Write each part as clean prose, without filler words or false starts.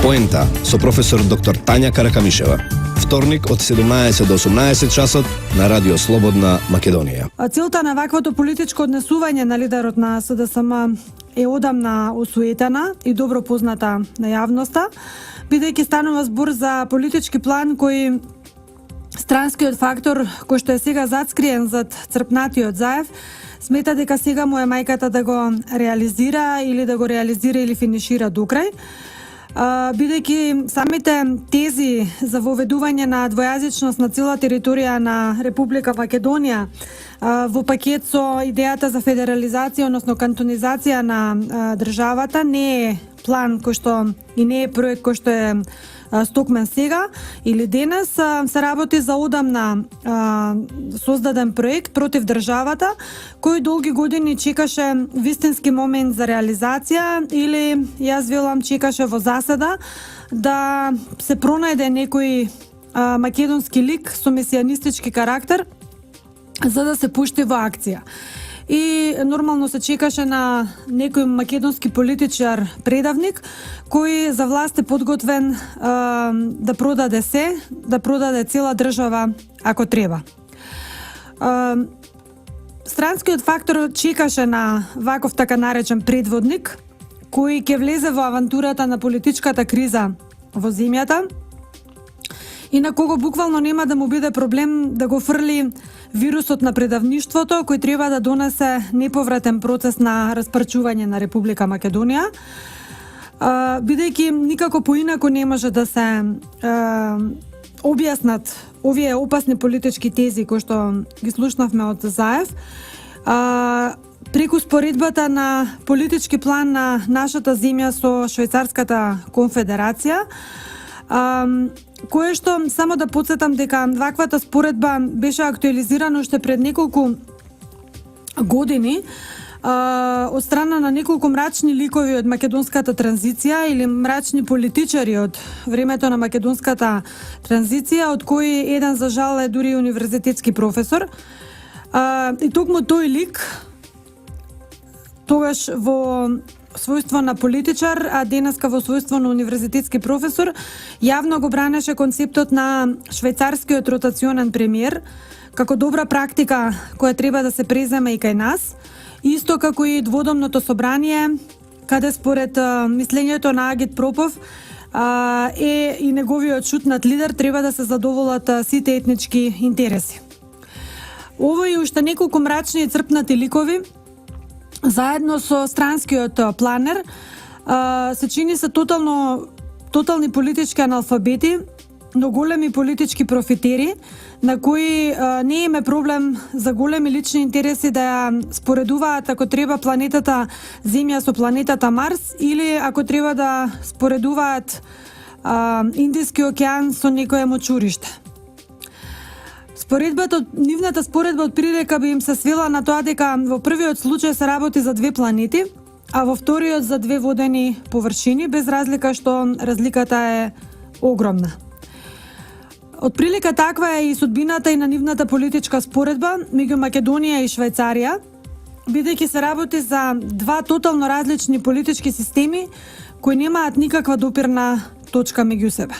Поента со професор доктор Тања Каракамишева. Вторник од 17 до 18 часот на Радио Слободна Македонија. Целта на ваквото политичко однесување на лидерот на СДСМ е одамна осуетена и добро позната на јавноста, бидејќи станува збор за политички план кој странскиот фактор кој што е сега зацкриен зад црпнатиот Заев смета дека сега му е мајката да го реализира или финишира до крај. Бидејќи самите тези за воведување на двојазичност на цела територија на Република Македонија во пакет со идејата за федерализација, односно кантонизација на државата, не е план кој што и не е проект кој што е стокмен сега или денес, се работи за одамна создаден проект против државата, кој долги години чекаше вистински момент за реализација или, јас велам, чекаше во заседа да се пронајде некој македонски лик со месијанистички карактер за да се пушти во акција. И нормално се чекаше на некој македонски политичар предавник кој за власт е подготвен да продаде се, да продаде цела држава ако треба. Странскиот фактор чекаше на ваков така наречен предводник кој ќе влезе во авантурата на политичката криза во земјата и на кого буквално нема да му биде проблем да го фрли вирусот на предавништвото кој треба да донесе неповратен процес на распарчување на Република Македонија, бидејќи никако поинако не може да се објаснат овие опасни политички тези кои што ги слушнавме од Заев, преку споредбата на политички план на нашата земја со Швајцарската конфедерација, кое што, само да подсетам дека ваквата споредба беше актуализирана уште пред неколку години од страна на неколку мрачни ликови од македонската транзиција или мрачни политичари од времето на македонската транзиција, од кои еден за жал е дури универзитетски професор. И токму тој лик тогаш во својство на политичар, а денеска во својство на универзитетски професор, јавно го бранеше концептот на швајцарскиот ротационен премиер како добра практика која треба да се преземе и кај нас, исто како и дводомното собрание, каде според мислењето на Агит Пропов е и неговиот шутнат лидер треба да се задоволат сите етнички интереси. Овој уште неколку мрачни и црпнати ликови заедно со странскиот планер се чини се тотални политички аналфабети, но големи политички профитери, на кои не име проблем за големи лични интереси да ја споредуваат ако треба планетата Земја со планетата Марс или ако треба да споредуваат Индиски океан со некое мочуриште. Нивната споредба од прилика би им се свела на тоа дека во првиот случај се работи за две планети, а во вториот за две водени површини, без разлика што разликата е огромна. Од прилика таква е и судбината и на нивната политичка споредба меѓу Македонија и Швајцарија, бидејќи се работи за два тотално различни политички системи кои немаат никаква допирна точка меѓу себе.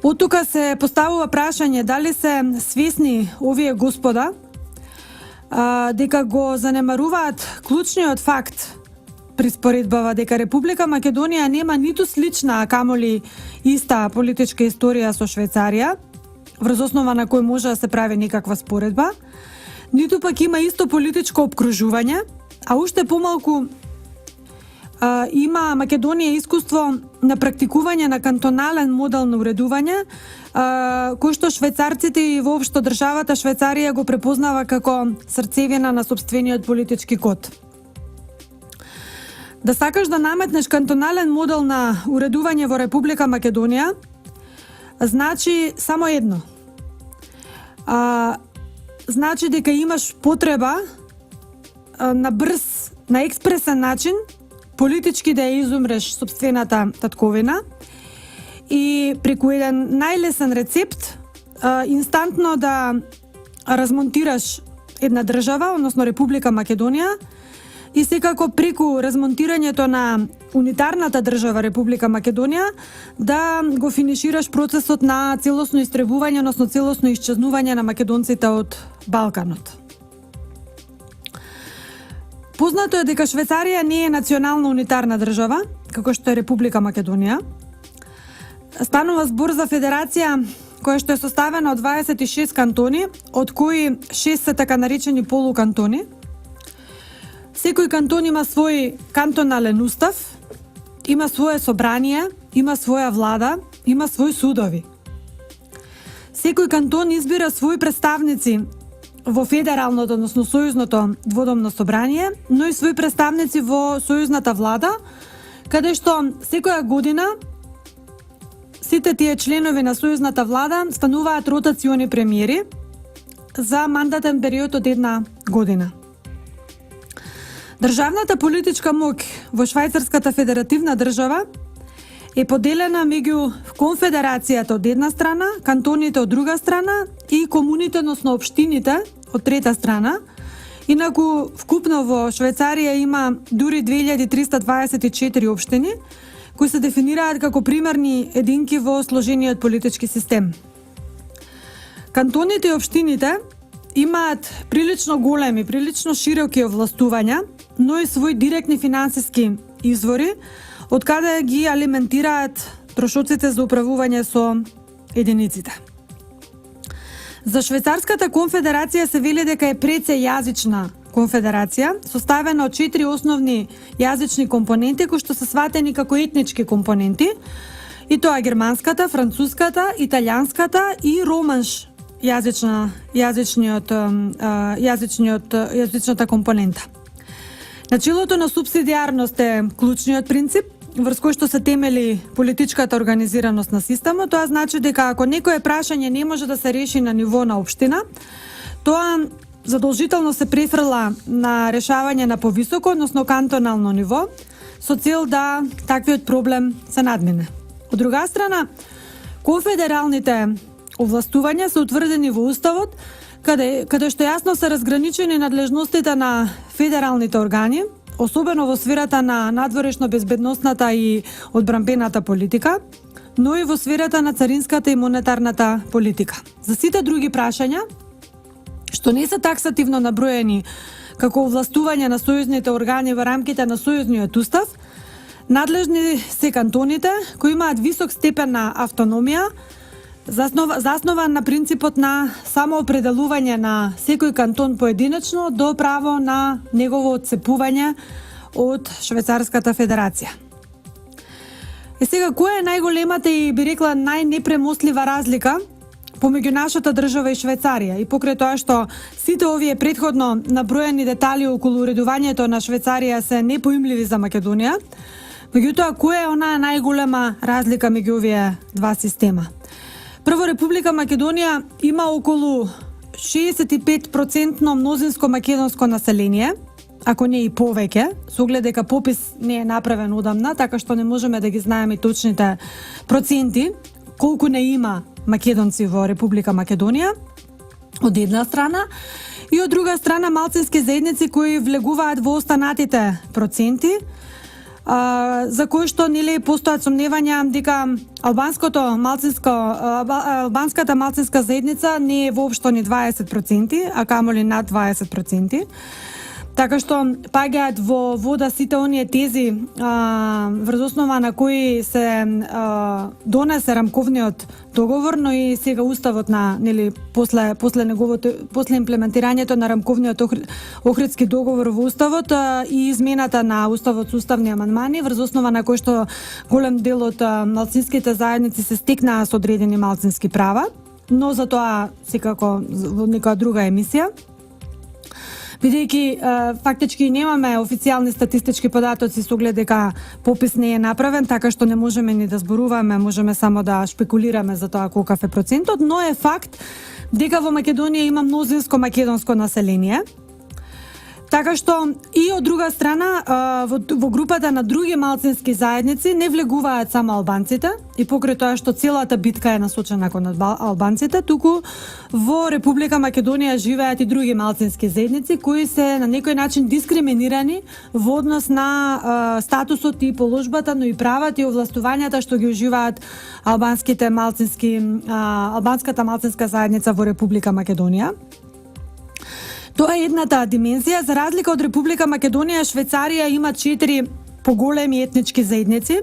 Од тука се поставува прашање дали се свесни овие господа дека го занемаруваат клучниот факт при споредбава дека Република Македонија нема ниту слична, а камоли иста политичка историја со Швајцарија, врз основа на кој може да се прави некаква споредба, ниту пак има исто политичко обкружување, а уште помалку има Македонија искуство на практикување на кантонален модел на уредување, кој што швајцарците и воопшто државата Швајцарија го препознава како срцевина на сопствениот политички код. Да сакаш да наметнеш кантонален модел на уредување во Република Македонија, значи само едно. Значи дека имаш потреба на брз, на експресен начин политички да ја изумреш сопствената татковина и преку еден најлесен рецепт инстантно да размонтираш една држава, односно Република Македонија, и секако преку размонтирањето на унитарната држава Република Македонија да го финишираш процесот на целосно истребување, односно целосно исчезнување на македонците од Балканот. Познато е дека Швајцарија не е национална унитарна држава, како што е Република Македонија. Станува збор за федерација која што е составена од 26 кантони, од кои 6 се така наречени полукантони. Секој кантон има свој кантонален устав, има свое собрание, има своја влада, има свои судови. Секој кантон избира свои представници во федералното, односно сојузното дводомно собрание, но и свои представници во сојузната влада, каде што секоја година сите тие членови на сојузната влада стануваат ротациони премиери за мандатен период од 1 година. Државната политичка моќ во Швајцарската федеративна држава е поделена меѓу конфедерацијата од една страна, кантоните од друга страна и комуните, односно општините од трета страна. Инаку вкупно во Швајцарија има дури 2324 општини кои се дефинираат како примерни единки во сложениот политички систем. Кантоните и општините имаат прилично големи, прилично широки овластувања, но и свои директни финансиски извори, од каде ги алиментираат трошоците за управување со единиците. За Швајцарската конфедерација се вели дека е прецејазична конфедерација, составена од 4 основни јазични компоненти кои што се сватени како етнички компоненти, и тоа германската, француската, италијанската и романш јазичната компонента. Начелото на субсидијарност е клучниот принцип врз кој што се темели политичката организираност на системот. Тоа значи дека ако некое прашање не може да се реши на ниво на општина, тоа задолжително се префрла на решавање на повисоко, односно кантонално ниво, со цел да таквиот проблем се надмине. Од друга страна, конфедералните овластувања се утврдени во Уставот, каде што јасно се разграничени надлежностите на федералните органи, особено во сферата на надворешно-безбедносната и одбранбената политика, но и во сферата на царинската и монетарната политика. За сите други прашања, што не се таксативно наброени како овластување на сојузните органи во рамките на сојузниот устав, надлежни се кантоните кои имаат висок степен на автономија, заснован на принципот на самоопределување на секој кантон поединечно до право на негово отцепување од Швајцарската федерација. Сега, која е најголемата и би рекла најнепремослива разлика помеѓу нашата држава и Швајцарија, и покрај тоа што сите овие претходно наброени детали околу уредувањето на Швајцарија се непоимливи за Македонија, меѓутоа која е онаа најголема разлика меѓу овие два система? Прво, Република Македонија има околу 65% мнозинско македонско население, ако не и повеќе, со оглед дека попис не е направен одамна, така што не можеме да ги знаеме точните проценти колку не има македонци во Република Македонија, од една страна, и од друга страна малцински заедници кои влегуваат во останатите проценти, за кои што нели постојат сомневања дека албанската малцинска заедница не е воопшто ни 20%, а камоли над 20%. Така што паѓаат во вода сите оние тези врз основа на кои се донесе рамковниот договор, но и сега уставот на нели после имплементирањето на рамковниот Охридски договор во уставот и измената на уставот со уставни амандмани, врз основа на кој што голем дел од малцинските заедници се стекнаа со одредени малцински права, но за тоа секако во некоја друга емисија. Бидејќи фактички немаме официјални статистички податоци со оглед дека попис не е направен, така што не можеме ни да зборуваме, можеме само да шпекулираме за тоа колкав е процентот, но е факт дека во Македонија има мнозинско македонско население. Така што и од друга страна во групата на други малцински заедници не влегуваат само албанците и покрај тоа што целата битка е насочена кон албанците, туку во Република Македонија живеат и други малцински заедници кои се на некој начин дискриминирани во однос на статусот и положбата, но и правата и овластувањата што ги уживаат албанската малцинска заедница во Република Македонија. Тоа е едната димензија. За разлика од Република Македонија, Швајцарија има 4 поголеми етнички заедници,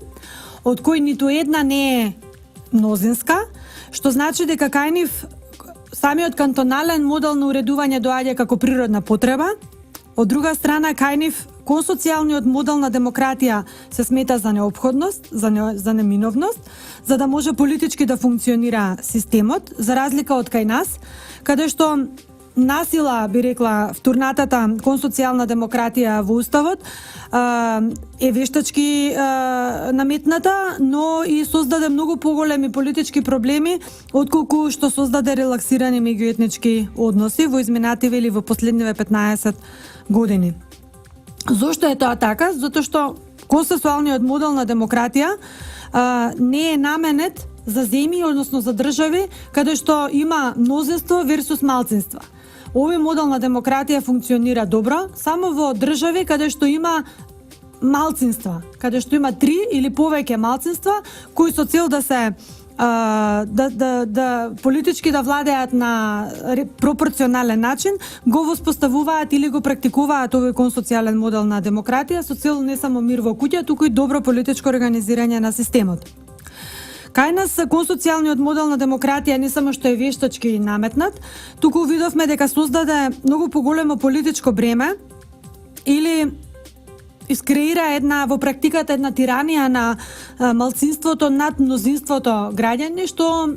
од кои ниту една не е мнозинска, што значи дека кај нив самиот кантонален модел на уредување доаѓа како природна потреба. Од друга страна, кај нив консоцијалниот модел на демократија се смета за неопходност, за неминовност, за да може политички да функционира системот, за разлика од кај нас, каде што насила, би рекла, вторнатата консоцијална демократија во Уставот е вештачки наметната, но и создаде многу поголеми политички проблеми отколку што создаде релаксирани меѓуетнички односи во изминативе или во последниве 15 години. Зошто е тоа така? Затоа што консенсуалниот модел на демократија не е наменет за земји, односно за држави, каде што има мнозинство версус малцинства. Овој модел на демократија функционира добро само во држави каде што има малцинства, каде што има 3 или повеќе малцинства кои со цел да се да политички да владеат на пропорционален начин, го воспоставуваат или го практикуваат овој консоцијален модел на демократија со цел не само мир во куќа, туку и добро политичко организирање на системот. Кај нас консоцијалниот модел на демократија не само што е вештачки наметнат, туку видовме дека создаде многу поголемо политичко бреме или искреира во практиката една тиранија на малцинството над мнозинството граѓани, што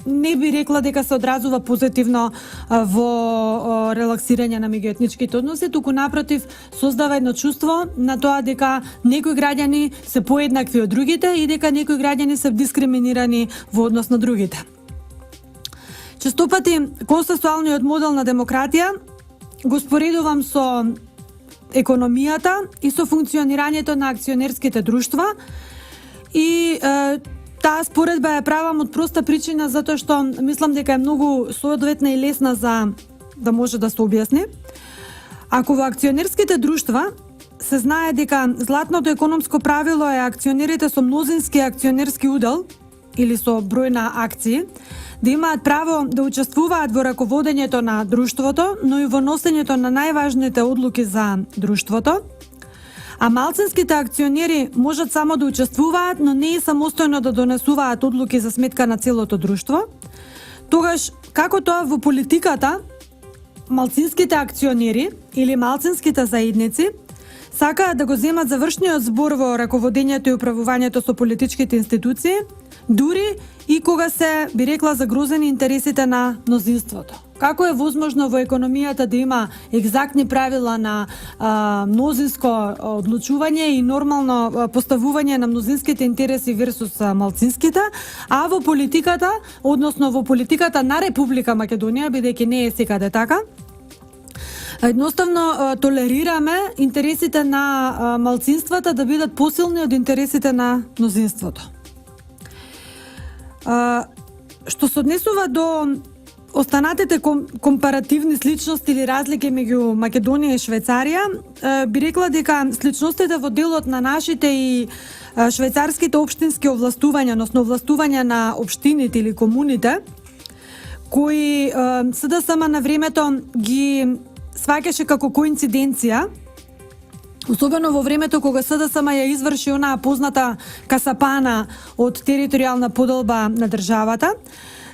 не би рекла дека се одразува позитивно во релаксирање на меѓуетничките односи, туку напротив создава едно чувство на тоа дека некои граѓани се поеднакви од другите и дека некои граѓани се дискриминирани во однос на другите. Честопати консенсуалниот модел на демократија го споредувам со економијата и со функционирањето на акционерските друштва и таа споредба ја правам од проста причина затоа што мислам дека е многу соодветна и лесна за да може да се објасни. Ако во акционерските друштва се знае дека златното економско правило е акционерите со мнозински акционерски удел или со број на акции да имаат право да учествуваат во раководењето на друштвото, но и во носењето на најважните одлуки за друштвото, а малцинските акционери можат само да учествуваат, но не и самостојно да донесуваат одлуки за сметка на целото друштво, тогаш како тоа во политиката малцинските акционери или малцинските заедници сакаат да го земат завршниот збор во раководењето и управувањето со политичките институции, дури и кога се, би рекла, загрозени интересите на мнозинството. Како е возможно во економијата да има екзактни правила на мнозинско одлучување и нормално поставување на мнозинските интереси версус малцинските, а во политиката, односно во политиката на Република Македонија, бидејќи не е секаде така, едноставно толерираме интересите на малцинствата да бидат посилни од интересите на мнозинството. Што се однесува до останатите компаративни сличности или разлики меѓу Македонија и Швајцарија, би рекла дека сличностите во делот на нашите и швајцарските општински овластувања, односно овластувања на општините или комуните, кои СДСМ на времето ги сваќаше како коинциденција, особено во времето кога СДСМ ја изврши онаа позната касапана од територијална поделба на државата,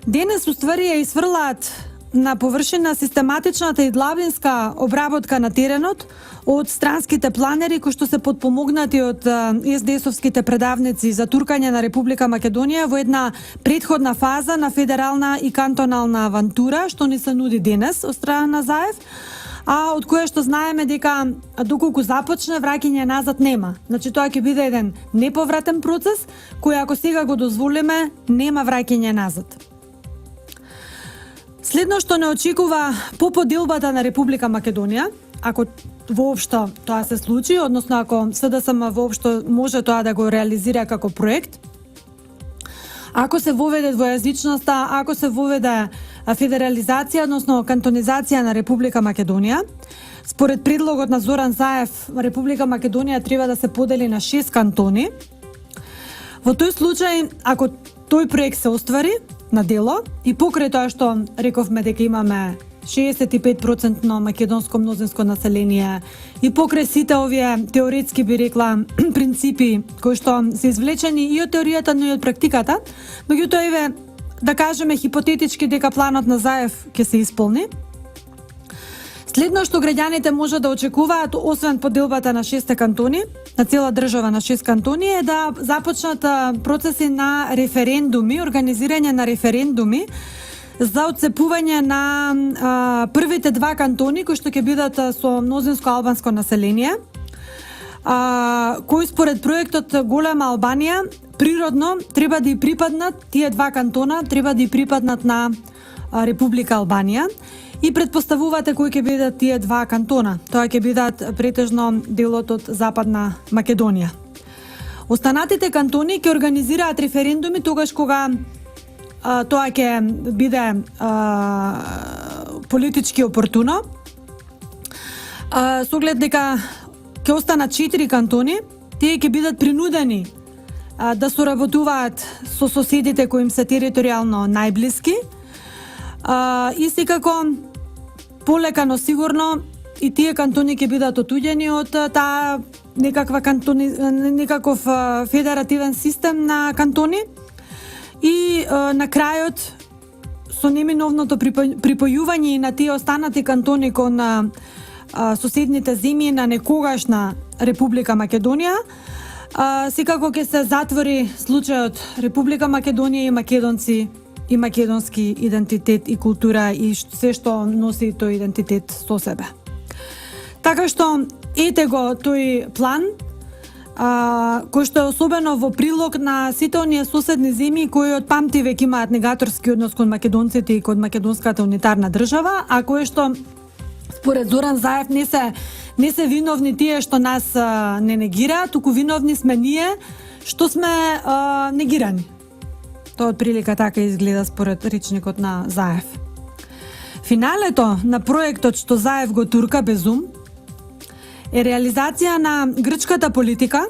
денес уствари ја изфрлаат на површина систематичната и длабинска обработка на теренот од странските планери кои што се потпомогнати од СДСовските предавници за туркање на Република Македонија во една претходна фаза на федерална и кантонална авантура што ни се нуди денес од страна на Заев, а од кое што знаеме дека доколку започне враќање назад нема. Значи тоа ќе биде еден неповратен процес кој ако сега го дозволиме нема враќање назад. Следно што не очекува по поделбата на Република Македонија, ако воопшто тоа се случи, односно ако СДСМ воопшто може тоа да го реализира како проект, ако се воведе двојазичноста, ако се воведе федерализација, односно кантонизација на Република Македонија, според предлогот на Зоран Заев, Република Македонија треба да се подели на 6 кантони. Во тој случај, ако тој проект се оствари на дело и покрај тоа што рековме дека имаме 65% македонско мнозинско население и покрај сите овие теоретски би рекла принципи кои што се извлечени и од теоријата, но и од практиката, меѓутоа еве да кажеме хипотетички дека планот на Заев ќе се исполни. Следно што граѓаните може да очекуваат, освен поделбата на 6 кантони, на цела држава на 6 кантони, е да започнат процеси на референдуми, организирање на референдуми за отцепување на првите 2 кантони кои што ќе бидат со мнозинско албанско население, кои според проектот Голема Албанија природно треба да и припаднат, тие 2 кантона треба да и припаднат на Република Албанија и предпоставувате кои ќе бидат тие 2 кантона. Тоа ќе бидат претежно делот од Западна Македонија. Останатите кантони ќе организираат референдуми тогаш кога тоа ќе биде политички опортуно. Со оглед дека ќе останат 4 кантони, тие ќе бидат принудени да соработуваат со соседите кои им се територијално најблиски. И секако полека, но сигурно и тие кантони ќе бидат отуѓени од таа некаков федеративен систем на кантони и на крајот со неминовното припојување на тие останати кантони кон соседните земји на некогашна Република Македонија, секако ќе се затвори случајот Република Македонија и македонци и македонски идентитет и култура и се што носи тој идентитет со себе. Така што ете го тој план, кој што е особено во прилог на сите оние соседни земји кои од памти веќе имаат негаторски однос кон македонците и кон македонската унитарна држава, а кои што според Зоран Заев не се виновни тие што нас не негираат, туку виновни сме ние што сме негирани. Тоа отприлика така изгледа според речникот на Заев. Финалето на проектот што Заев го турка без ум е реализација на грчката политика,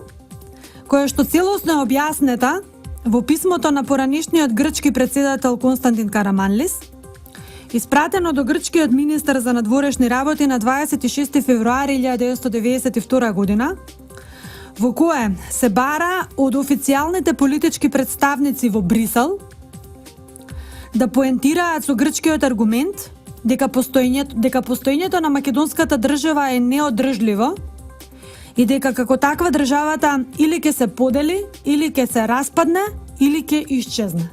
која што целосно е објаснета во писмото на поранишниот грчки председател Константин Караманлис, испратено до грчкиот министар за надворешни работи на 26 февруари 1992 година, во кое се бара од официјалните политички представници во Брисел да поентираат со грчкиот аргумент дека постоењето на македонската држава е неодржливо и дека како таква државата или ќе се подели, или ќе се распадне, или ќе исчезне.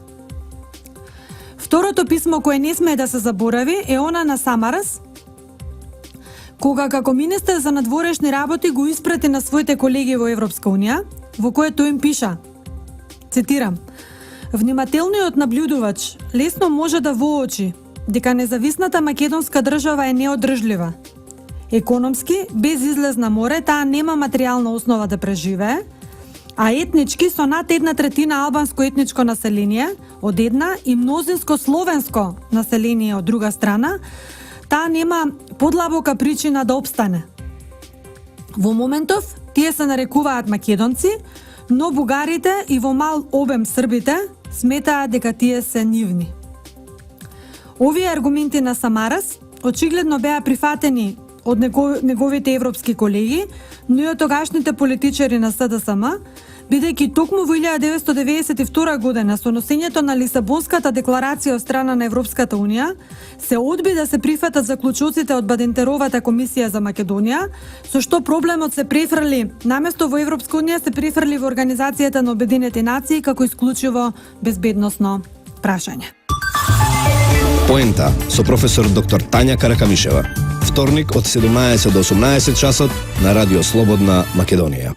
Второто писмо кое не смее да се заборави е она на Самарас, кога како министер за надворешни работи го испрати на своите колеги во Европска Унија, во кое тој им пиша, цитирам: "Внимателниот наблюдувач лесно може да воочи дека независната македонска држава е неодржлива. Економски, без излез на море, таа нема материјална основа да преживее, а етнички со над 1/3 албанско етничко население од една и мнозинско словенско население од друга страна, таа нема подлабока причина да опстане. Во моментов, тие се нарекуваат македонци, но бугарите и во мал обем србите сметаат дека тие се нивни." Овие аргументи на Самарас очигледно беа прифатени од неговите европски колеги, но и од тогашните политичари на СДСМ, бидејќи токму во 1992 година со носењето на Лисабонската декларација од страна на Европската Унија се одби да се прифатат заклучоците од Бадентеровата комисија за Македонија, со што проблемот се префрли наместо во Европска Унија се префрли во Организацијата на Обединените нации како исклучиво безбедносно прашање. Поента со професор доктор Тања Каракамишева. Вторник од 17 до 18 часот на Радио Слободна Македонија.